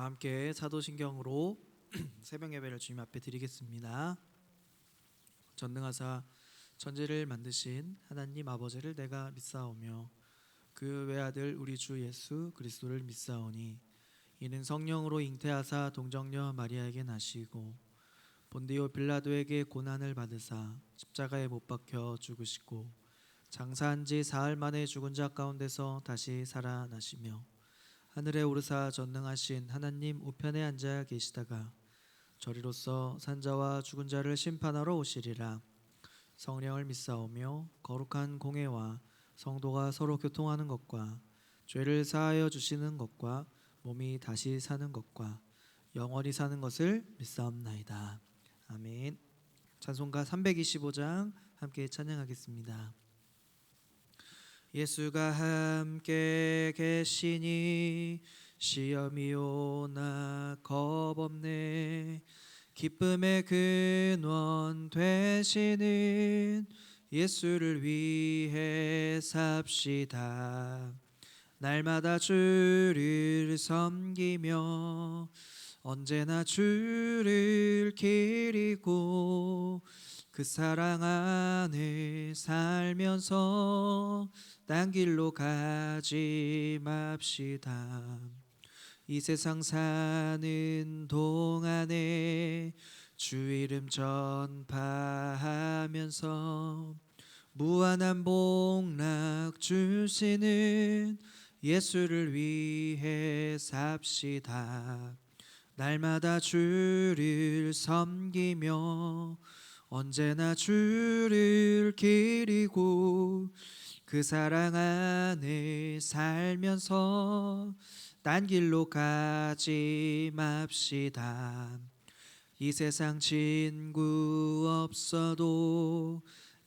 다 함께 사도신경으로 새벽 예배를 주님 앞에 드리겠습니다. 전능하사 천지를 만드신 하나님 아버지를 내가 믿사오며 그 외아들 우리 주 예수 그리스도를 믿사오니 이는 성령으로 잉태하사 동정녀 마리아에게 나시고 본디오 빌라도에게 고난을 받으사 십자가에 못 박혀 죽으시고 장사한 지 사흘 만에 죽은 자 가운데서 다시 살아나시며 하늘에 오르사 전능하신 하나님 우편에 앉아 계시다가 저리로서 산자와 죽은 자를 심판하러 오시리라. 성령을 믿사오며 거룩한 공회와 성도가 서로 교통하는 것과 죄를 사하여 주시는 것과 몸이 다시 사는 것과 영원히 사는 것을 믿사옵나이다. 아멘. 찬송가 325장 함께 찬양하겠습니다. 예수가 함께 계시니 시험이 오나 겁없네. 기쁨의 근원 되시는 예수를 위해 삽시다. 날마다 주를 섬기며 언제나 주를 기리고 그 사랑 안에 살면서 딴 길로 가지 맙시다. 이 세상 사는 동안에 주 이름 전파하면서 무한한 복락 주시는 예수를 위해 삽시다. 날마다 주를 섬기며 언제나 주를 기리고 그 사랑 안에 살면서 딴 길로 가지 맙시다. 이 세상 친구 없어도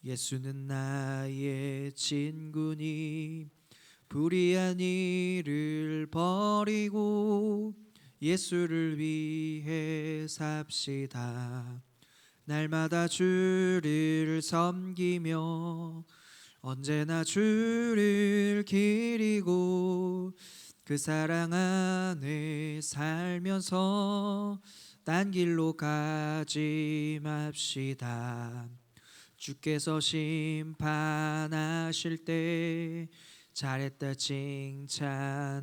예수는 나의 친구니 불의한 일을 버리고 예수를 위해 삽시다. 날마다 주를 섬기며 언제나 주를 기리고 그 사랑 안에 살면서 딴 길로 가지 맙시다. 주께서 심판하실 때 잘했다 칭찬하리니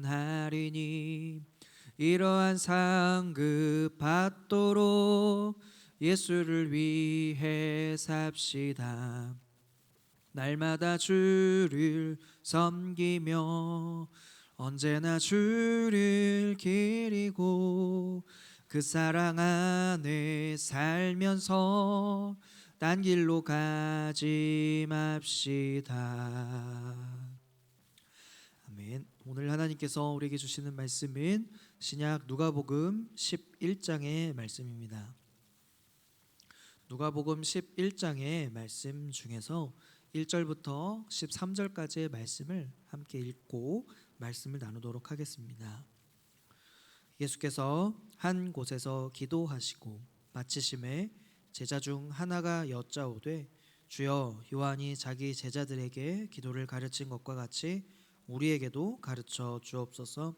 이러한 상급 받도록 예수를 위해 삽시다. 날마다 주를 섬기며 언제나 주를 기리고 그 사랑 안에 살면서 딴 길로 가지 맙시다. 아멘. 오늘 하나님께서 우리에게 주시는 말씀은 신약 누가복음 11장의 말씀입니다. 누가복음 11장의 말씀 중에서 1절부터 13절까지의 말씀을 함께 읽고 말씀을 나누도록 하겠습니다. 예수께서 한 곳에서 기도하시고 마치심에 제자 중 하나가 여짜오되 주여 요한이 자기 제자들에게 기도를 가르친 것과 같이 우리에게도 가르쳐 주옵소서.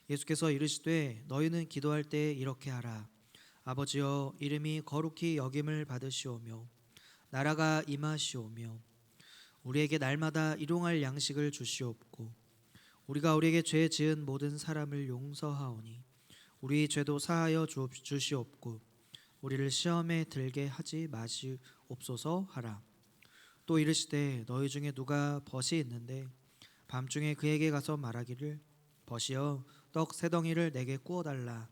예수께서 이르시되 너희는 기도할 때 이렇게 하라. 아버지여 이름이 거룩히 여김을 받으시오며 나라가 임하시오며 우리에게 날마다 일용할 양식을 주시옵고 우리가 우리에게 죄 지은 모든 사람을 용서하오니 우리 죄도 사하여 주시옵고 우리를 시험에 들게 하지 마시옵소서 하라. 또 이르시되 너희 중에 누가 벗이 있는데 밤중에 그에게 가서 말하기를 벗이여 떡 세 덩이를 내게 구워달라.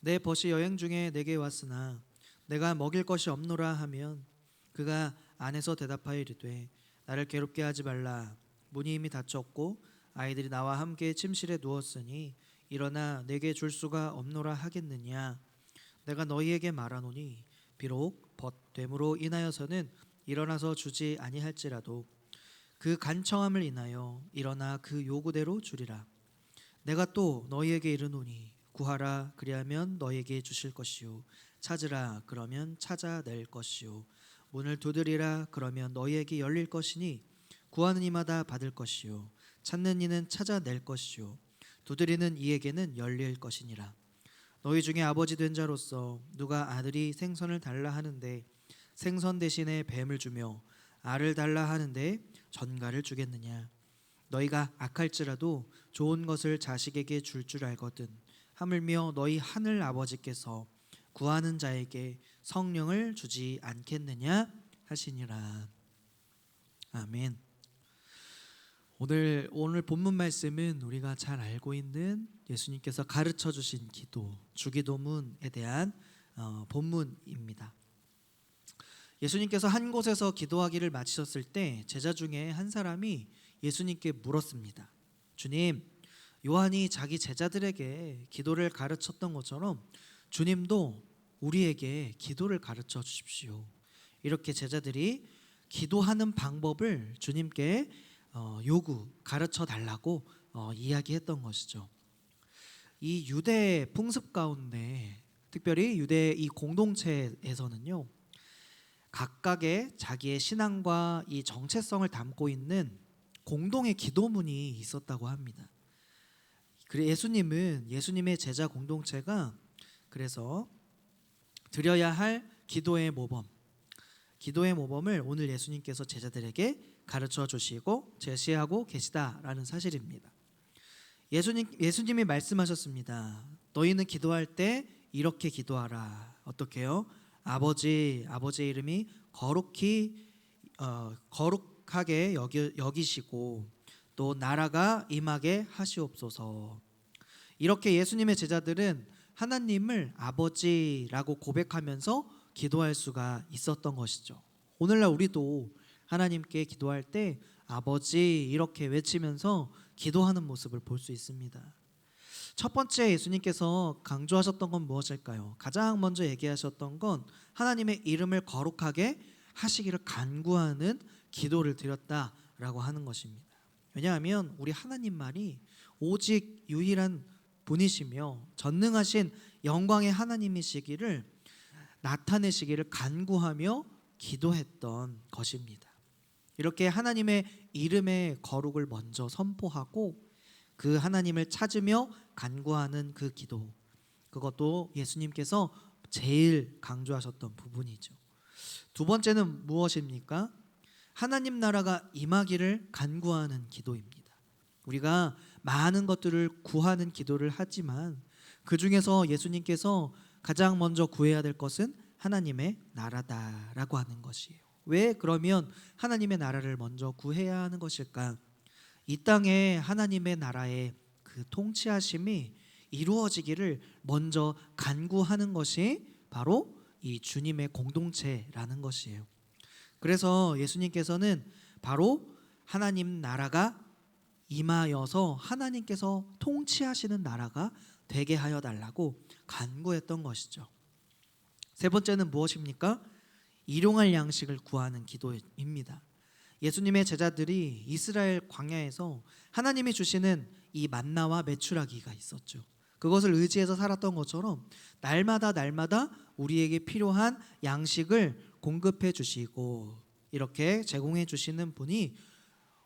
내 벗이 여행 중에 내게 왔으나 내가 먹일 것이 없노라 하면 그가 안에서 대답하여 이르되 나를 괴롭게 하지 말라. 문이 이미 닫혔고 아이들이 나와 함께 침실에 누웠으니 일어나 내게 줄 수가 없노라 하겠느냐. 내가 너희에게 말하노니 비록 벗됨으로 인하여서는 일어나서 주지 아니할지라도 그 간청함을 인하여 일어나 그 요구대로 주리라. 내가 또 너희에게 이르노니 구하라 그리하면 너희에게 주실 것이요 찾으라 그러면 찾아낼 것이요 문을 두드리라 그러면 너희에게 열릴 것이니 구하는 이마다 받을 것이요 찾는 이는 찾아낼 것이요 두드리는 이에게는 열릴 것이니라. 너희 중에 아버지 된 자로서 누가 아들이 생선을 달라 하는데 생선 대신에 뱀을 주며 알을 달라 하는데 전갈을 주겠느냐? 너희가 악할지라도 좋은 것을 자식에게 줄 알거든. 하물며 너희 하늘 아버지께서 구하는 자에게 성령을 주지 않겠느냐 하시니라. 아멘. 오늘 본문 말씀은 우리가 잘 알고 있는 예수님께서 가르쳐 주신 기도, 주기도문에 대한 본문입니다. 예수님께서 한 곳에서 기도하기를 마치셨을 때 제자 중에 한 사람이 예수님께 물었습니다. 주님, 요한이 자기 제자들에게 기도를 가르쳤던 것처럼 주님도 우리에게 기도를 가르쳐 주십시오. 이렇게 제자들이 기도하는 방법을 주님께 가르쳐 달라고 이야기했던 것이죠. 이 유대 풍습 가운데, 특별히 유대 이 공동체에서는요, 각각의 자기의 신앙과 이 정체성을 담고 있는 공동의 기도문이 있었다고 합니다. 예수님의 제자 공동체가 그래서 드려야 할 기도의 모범을 오늘 예수님께서 제자들에게 가르쳐 주시고 제시하고 계시다라는 사실입니다. 예수님이 말씀하셨습니다. 너희는 기도할 때 이렇게 기도하라. 어떻게요? 아버지의 이름이 거룩하게 여기시고 또 나라가 임하게 하시옵소서. 이렇게 예수님의 제자들은 하나님을 아버지라고 고백하면서 기도할 수가 있었던 것이죠. 오늘날 우리도 하나님께 기도할 때 아버지 이렇게 외치면서 기도하는 모습을 볼 수 있습니다. 첫 번째 예수님께서 강조하셨던 건 무엇일까요? 가장 먼저 얘기하셨던 건 하나님의 이름을 거룩하게 하시기를 간구하는 기도를 드렸다라고 하는 것입니다. 왜냐하면 우리 하나님만이 오직 유일한 분이시며 전능하신 영광의 하나님이시기를 나타내시기를 간구하며 기도했던 것입니다. 이렇게 하나님의 이름의 거룩을 먼저 선포하고 그 하나님을 찾으며 간구하는 그 기도, 그것도 예수님께서 제일 강조하셨던 부분이죠. 두 번째는 무엇입니까? 하나님 나라가 임하기를 간구하는 기도입니다. 우리가 많은 것들을 구하는 기도를 하지만 그 중에서 예수님께서 가장 먼저 구해야 될 것은 하나님의 나라다라고 하는 것이에요. 왜 그러면 하나님의 나라를 먼저 구해야 하는 것일까? 이 땅에 하나님의 나라의 그 통치하심이 이루어지기를 먼저 간구하는 것이 바로 이 주님의 공동체라는 것이에요. 그래서 예수님께서는 바로 하나님 나라가 임하여서 하나님께서 통치하시는 나라가 되게 하여 달라고 간구했던 것이죠. 세 번째는 무엇입니까? 일용할 양식을 구하는 기도입니다. 예수님의 제자들이 이스라엘 광야에서 하나님이 주시는 이 만나와 메추라기가 있었죠. 그것을 의지해서 살았던 것처럼 날마다 우리에게 필요한 양식을 공급해 주시고 이렇게 제공해 주시는 분이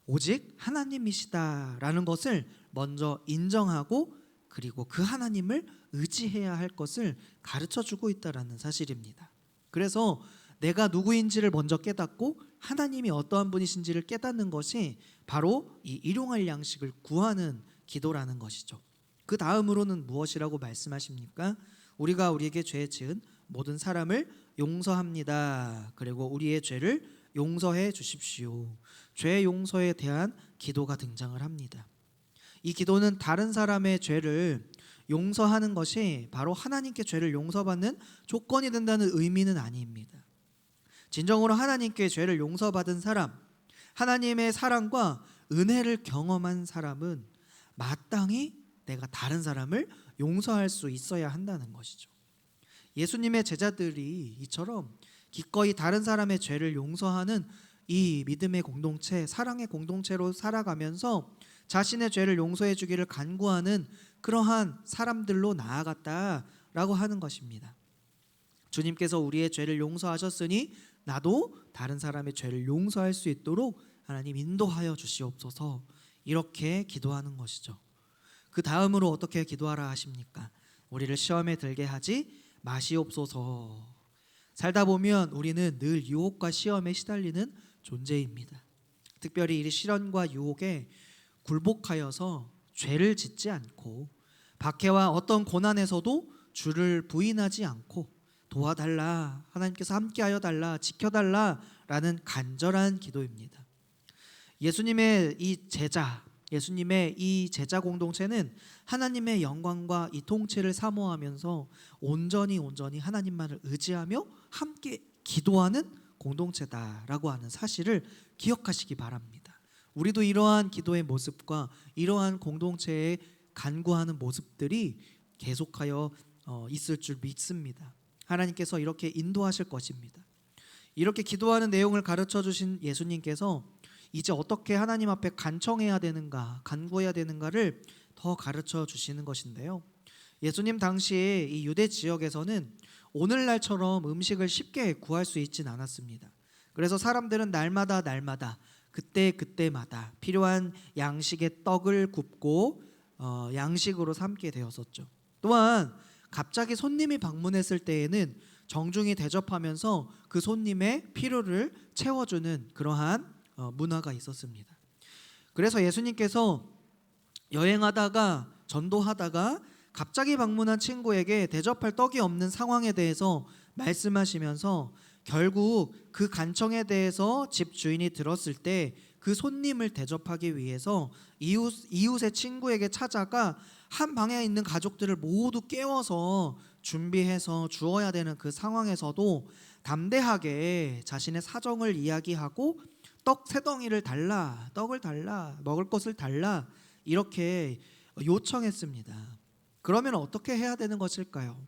오직 하나님이시다라는 것을 먼저 인정하고 그리고 그 하나님을 의지해야 할 것을 가르쳐 주고 있다라는 사실입니다. 그래서 내가 누구인지를 먼저 깨닫고 하나님이 어떠한 분이신지를 깨닫는 것이 바로 이 일용할 양식을 구하는 기도라는 것이죠. 그 다음으로는 무엇이라고 말씀하십니까? 우리가 우리에게 죄 지은 모든 사람을 용서합니다. 그리고 우리의 죄를 용서해 주십시오. 죄 용서에 대한 기도가 등장을 합니다. 이 기도는 다른 사람의 죄를 용서하는 것이 바로 하나님께 죄를 용서받는 조건이 된다는 의미는 아닙니다. 진정으로 하나님께 죄를 용서받은 사람, 하나님의 사랑과 은혜를 경험한 사람은 마땅히 내가 다른 사람을 용서할 수 있어야 한다는 것이죠. 예수님의 제자들이 이처럼 기꺼이 다른 사람의 죄를 용서하는 이 믿음의 공동체, 사랑의 공동체로 살아가면서 자신의 죄를 용서해 주기를 간구하는 그러한 사람들로 나아갔다라고 하는 것입니다. 주님께서 우리의 죄를 용서하셨으니 나도 다른 사람의 죄를 용서할 수 있도록 하나님 인도하여 주시옵소서, 이렇게 기도하는 것이죠. 그 다음으로 어떻게 기도하라 하십니까? 우리를 시험에 들게 하지 마시옵소서. 살다 보면 우리는 늘 유혹과 시험에 시달리는 존재입니다. 특별히 이 시련과 유혹에 굴복하여서 죄를 짓지 않고 박해와 어떤 고난에서도 주를 부인하지 않고 도와달라, 하나님께서 함께하여 달라, 지켜달라라는 간절한 기도입니다. 예수님의 이 제자 공동체는 하나님의 영광과 이 통치를 사모하면서 온전히 하나님만을 의지하며 함께 기도하는 공동체다라고 하는 사실을 기억하시기 바랍니다. 우리도 이러한 기도의 모습과 이러한 공동체에 간구하는 모습들이 계속하여 있을 줄 믿습니다. 하나님께서 이렇게 인도하실 것입니다. 이렇게 기도하는 내용을 가르쳐 주신 예수님께서 이제 어떻게 하나님 앞에 간청해야 되는가, 간구해야 되는가를 더 가르쳐 주시는 것인데요. 예수님 당시에 이 유대 지역에서는 오늘날처럼 음식을 쉽게 구할 수 있진 않았습니다. 그래서 사람들은 날마다 그때마다 필요한 양식의 떡을 굽고 양식으로 삼게 되었었죠. 또한 갑자기 손님이 방문했을 때에는 정중히 대접하면서 그 손님의 필요를 채워주는 그러한 문화가 있었습니다. 그래서 예수님께서 여행하다가 전도하다가 갑자기 방문한 친구에게 대접할 떡이 없는 상황에 대해서 말씀하시면서 결국 그 간청에 대해서 집 주인이 들었을 때 그 손님을 대접하기 위해서 이웃의 친구에게 찾아가 한 방에 있는 가족들을 모두 깨워서 준비해서 주어야 되는 그 상황에서도 담대하게 자신의 사정을 이야기하고 떡 세 덩이를 달라, 떡을 달라, 먹을 것을 달라 이렇게 요청했습니다. 그러면 어떻게 해야 되는 것일까요?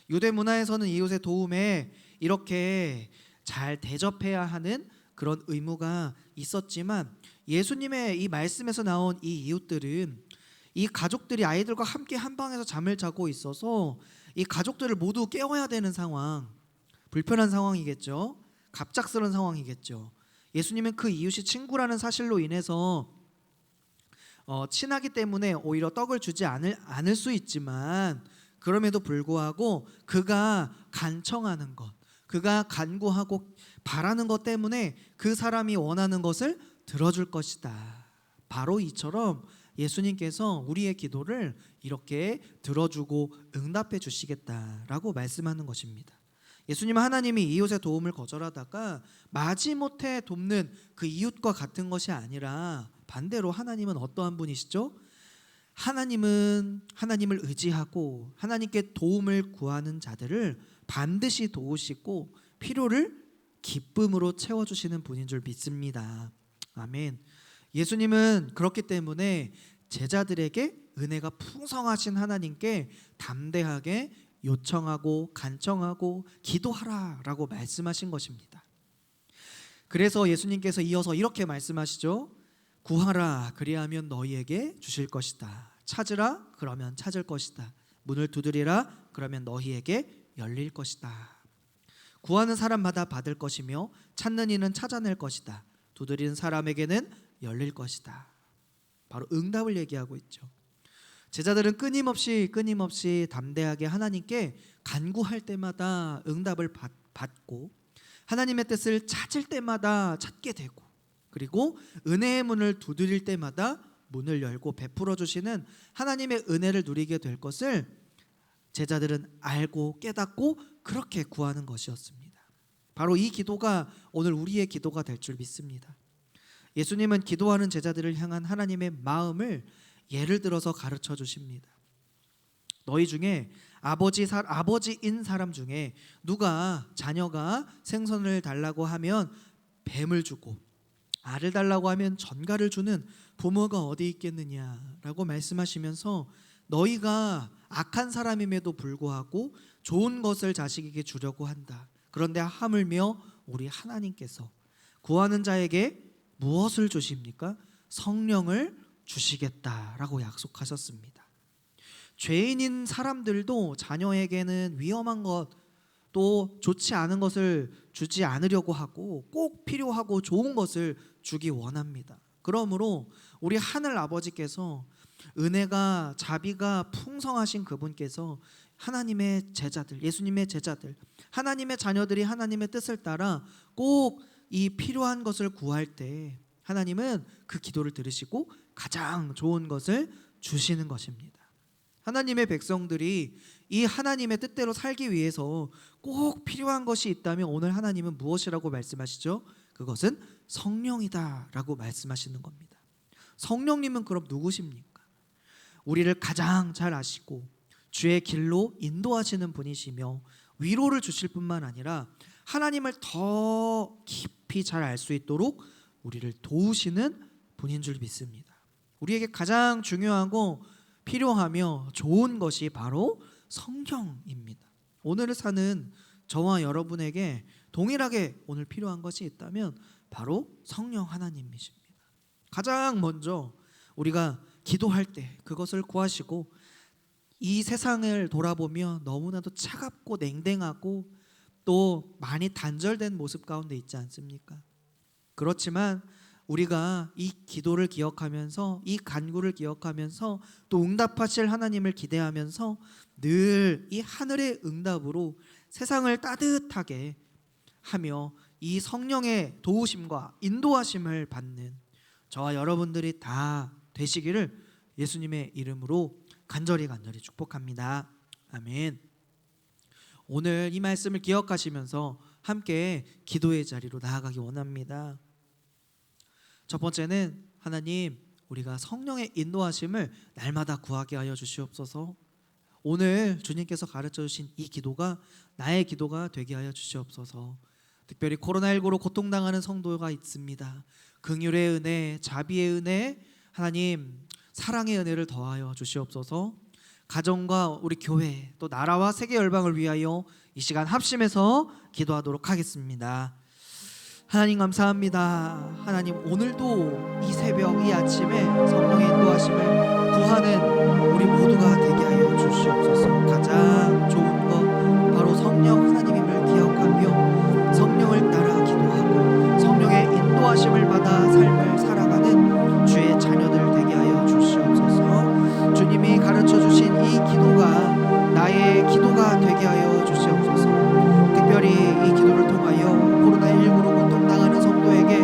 유대 문화에서는 이웃의 도움에 이렇게 잘 대접해야 하는 그런 의무가 있었지만 예수님의 이 말씀에서 나온 이 이웃들은 이 가족들이 아이들과 함께 한 방에서 잠을 자고 있어서 이 가족들을 모두 깨워야 되는 상황, 불편한 상황이겠죠. 갑작스러운 상황이겠죠. 예수님은 그 이웃이 친구라는 사실로 인해서 친하기 때문에 오히려 떡을 주지 않을 수 있지만 그럼에도 불구하고 그가 간청하는 것, 그가 간구하고 바라는 것 때문에 그 사람이 원하는 것을 들어줄 것이다. 바로 이처럼 예수님께서 우리의 기도를 이렇게 들어주고 응답해 주시겠다라고 말씀하는 것입니다. 예수님은 하나님이 이웃의 도움을 거절하다가 마지못해 돕는 그 이웃과 같은 것이 아니라 반대로 하나님은 어떠한 분이시죠? 하나님은 하나님을 의지하고 하나님께 도움을 구하는 자들을 반드시 도우시고 필요를 기쁨으로 채워주시는 분인 줄 믿습니다. 아멘. 예수님은 그렇기 때문에 제자들에게 은혜가 풍성하신 하나님께 담대하게 요청하고 간청하고 기도하라라고 말씀하신 것입니다. 그래서 예수님께서 이어서 이렇게 말씀하시죠. 구하라 그리하면 너희에게 주실 것이다. 찾으라 그러면 찾을 것이다. 문을 두드리라 그러면 너희에게 열릴 것이다. 구하는 사람마다 받을 것이며 찾는 이는 찾아낼 것이다. 두드리는 사람에게는 열릴 것이다. 바로 응답을 얘기하고 있죠. 제자들은 끊임없이 담대하게 하나님께 간구할 때마다 응답을 받고 하나님의 뜻을 찾을 때마다 찾게 되고 그리고 은혜의 문을 두드릴 때마다 문을 열고 베풀어 주시는 하나님의 은혜를 누리게 될 것을 제자들은 알고 깨닫고 그렇게 구하는 것이었습니다. 바로 이 기도가 오늘 우리의 기도가 될 줄 믿습니다. 예수님은 기도하는 제자들을 향한 하나님의 마음을 예를 들어서 가르쳐 주십니다. 너희 중에 아버지인 사람 중에 누가 자녀가 생선을 달라고 하면 뱀을 주고 알을 달라고 하면 전갈을 주는 부모가 어디 있겠느냐라고 말씀하시면서 너희가 악한 사람임에도 불구하고 좋은 것을 자식에게 주려고 한다. 그런데 하물며 우리 하나님께서 구하는 자에게 무엇을 주십니까? 성령을 주시겠다라고 약속하셨습니다. 죄인인 사람들도 자녀에게는 위험한 것, 또 좋지 않은 것을 주지 않으려고 하고 꼭 필요하고 좋은 것을 주기 원합니다. 그러므로 우리 하늘 아버지께서 은혜가 자비가 풍성하신 그분께서 하나님의 제자들, 예수님의 제자들, 하나님의 자녀들이 하나님의 뜻을 따라 꼭 이 필요한 것을 구할 때 하나님은 그 기도를 들으시고 가장 좋은 것을 주시는 것입니다. 하나님의 백성들이 이 하나님의 뜻대로 살기 위해서 꼭 필요한 것이 있다면 오늘 하나님은 무엇이라고 말씀하시죠? 그것은 성령이다 라고 말씀하시는 겁니다. 성령님은 그럼 누구십니까? 우리를 가장 잘 아시고 주의 길로 인도하시는 분이시며 위로를 주실 뿐만 아니라 하나님을 더 깊이 잘 알 수 있도록 우리를 도우시는 분인 줄 믿습니다. 우리에게 가장 중요하고 필요하며 좋은 것이 바로 성령입니다. 오늘을 사는 저와 여러분에게 동일하게 오늘 필요한 것이 있다면 바로 성령 하나님이십니다. 가장 먼저 우리가 기도할 때 그것을 구하시고, 이 세상을 돌아보며 너무나도 차갑고 냉랭하고 또 많이 단절된 모습 가운데 있지 않습니까? 그렇지만 우리가 이 기도를 기억하면서 이 간구를 기억하면서 또 응답하실 하나님을 기대하면서 늘 이 하늘의 응답으로 세상을 따뜻하게 하며 이 성령의 도우심과 인도하심을 받는 저와 여러분들이 다 되시기를 예수님의 이름으로 간절히 축복합니다. 아멘. 오늘 이 말씀을 기억하시면서 함께 기도의 자리로 나아가기 원합니다. 첫 번째는 하나님, 우리가 성령의 인도하심을 날마다 구하게 하여 주시옵소서. 오늘 주님께서 가르쳐 주신 이 기도가 나의 기도가 되게 하여 주시옵소서. 특별히 코로나19로 고통당하는 성도가 있습니다. 긍휼의 은혜, 자비의 은혜, 하나님 사랑의 은혜를 더하여 주시옵소서. 가정과 우리 교회 또 나라와 세계 열방을 위하여 이 시간 합심해서 기도하도록 하겠습니다. 하나님 감사합니다. 하나님, 오늘도 이 새벽 이 아침에 성령의 인도하심을 구하는 우리 모두가 되게 하여 주시옵소서. 가장 좋은 것 바로 성령 하나님임을 기억하며 성령을 따라 기도하고 성령의 인도하심을 받아 삶을 살아가는 주의 자녀들 되게 하여 주시옵소서. 주님이 가르쳐 주신 이 기도가 나의 기도가 되게 하여 주시옵소서. 특별히 이 기도를 통하여 코로나19로 고통당하는 성도에게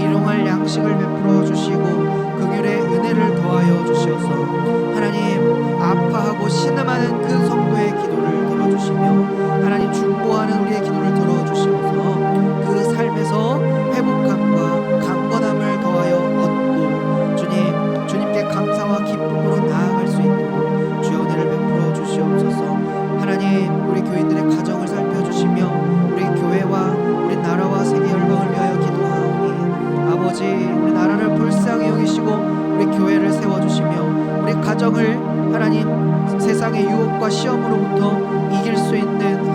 일용할 양식을 베풀어 주시고 긍휼의 은혜를 더하여 주시옵소서. 하나님, 아파하고 신음하는 그 성도의 기도를 들어주시며 하나님 중보하는 우리의 기도를 들어주시옵소서. 그 삶에서 회복함과 강건함을 더하여 얻고 주님께 감사와 기쁨으로 나아갈 수 있도록 주의 은혜를 베풀어 주시옵소서. 하나님, 우리 교인들의 가정을 살펴주시며 우리 교회와 우리 나라와 세계 열방을 위하여 기도하오니 아버지, 우리 나라를 불쌍히 여기시고 우리 교회를 세워주시며 우리 가정을 하나님 세상의 유혹과 시험으로부터 이길 수 있는